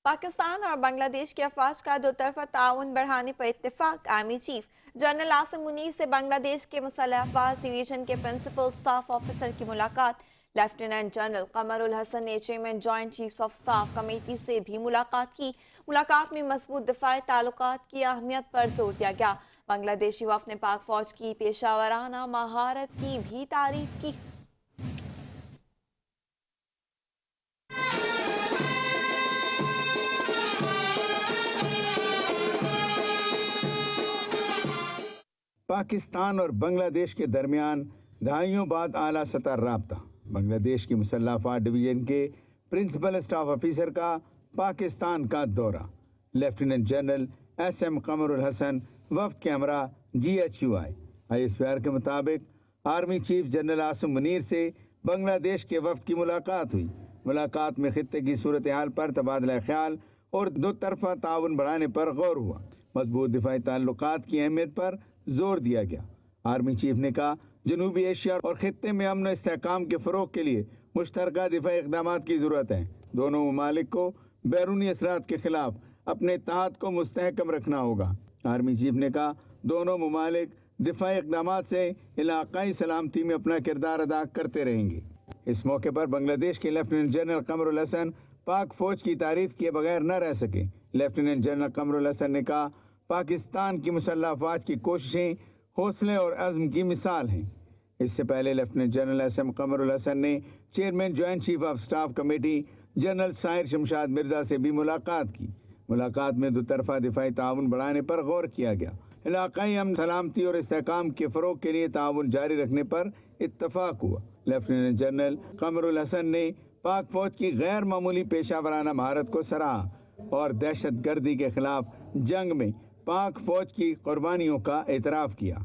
पाकिस्तान और बांग्लादेश के अफवाज का दोतरफा ताउन बढ़ाने पर इत्तेफाक। Army chief general Asim Munir से बांग्लादेश के मुसल्लह अफवाज डिवीजन के प्रिंसिपल स्टाफ ऑफिसर की मुलाकात। लेफ्टिनेंट जनरल कमरुल हसन ने chairman joint chiefs of staff committee से भी मुलाकात की। मुलाकात में मजबूत दिफाई ताल्लुकात की अहमियत पर जोर दिया गया। बांग्लादेशी वफद ने पाक फौज की पेशावराना महारत की भी तारीफ की। पाकिस्तान और बांग्लादेश के दरमियान दहाइयों बाद आला सतह राब्ता। बांग्लादेश की मुसल्लह अफवाज डिवीजन के प्रिंसिपल स्टाफ ऑफिसर का पाकिस्तान का दौरा। Lieutenant general SM Qamrul Hasan वफ्द के हमरा GHUI ISPR के मुताबिक army chief general Asim Munir से बांग्लादेश के वफ्द की मुलाकात हुई। मुलाकात में खित्ते की सूरत हाल पर तबादला ख्याल और दो तरफा ताउन बढ़ाने पर गौर हुआ। मजबूत दिफाई ताल्लुकात की अहमियत पर जोर दिया गया। आर्मी चीफ ने कहा जनूबी एशिया और खित्ते में अमन इस्तेहकाम के फ़रोग के लिए मुश्तरका दिफाई इक़दामात की ज़रूरत है। दोनों ममालिक को बैरूनी असरात के खिलाफ अपने इत्तेहाद को मुस्तहकम रखना होगा। आर्मी चीफ ने कहा दोनों ममालिक दिफाई इक़दामात से इलाक़ाई सलामती में अपना किरदार अदा करते रहेंगे। इस मौके पर बांग्लादेश के लेफ्टिनेंट जनरल कमरुल हसन पाक फ़ौज की तारीफ किए बगैर न रह सके। लेफ्टिनेंट जनरल कमरुल हसन ने कहा पाकिस्तान की मुसल्लह अफवाज की कोशिशें हौसले और अज़्म की मिसाल हैं। इससे पहले lieutenant general SM Qamrul Hasan ने chairman joint chief of staff committee general Sahir Shamshad Mirza से भी मुलाकात की। मुलाकात में दो तरफा दिफाई ताउन बढ़ाने पर गौर किया गया। इलाक़ाई अमन सलामती और इस्तेहकाम के फ़रोग के लिए ताउन जारी रखने पर इत्तफाक हुआ। लेफ्टिनेंट जनरल कमरुल हसन ने पाक फ़ौज की गैर मामूली पेशावराना महारत को सराहा और दहशत गर्दी के खिलाफ जंग में पाक फ़ौज की कुर्बानियों का एतराफ़ किया।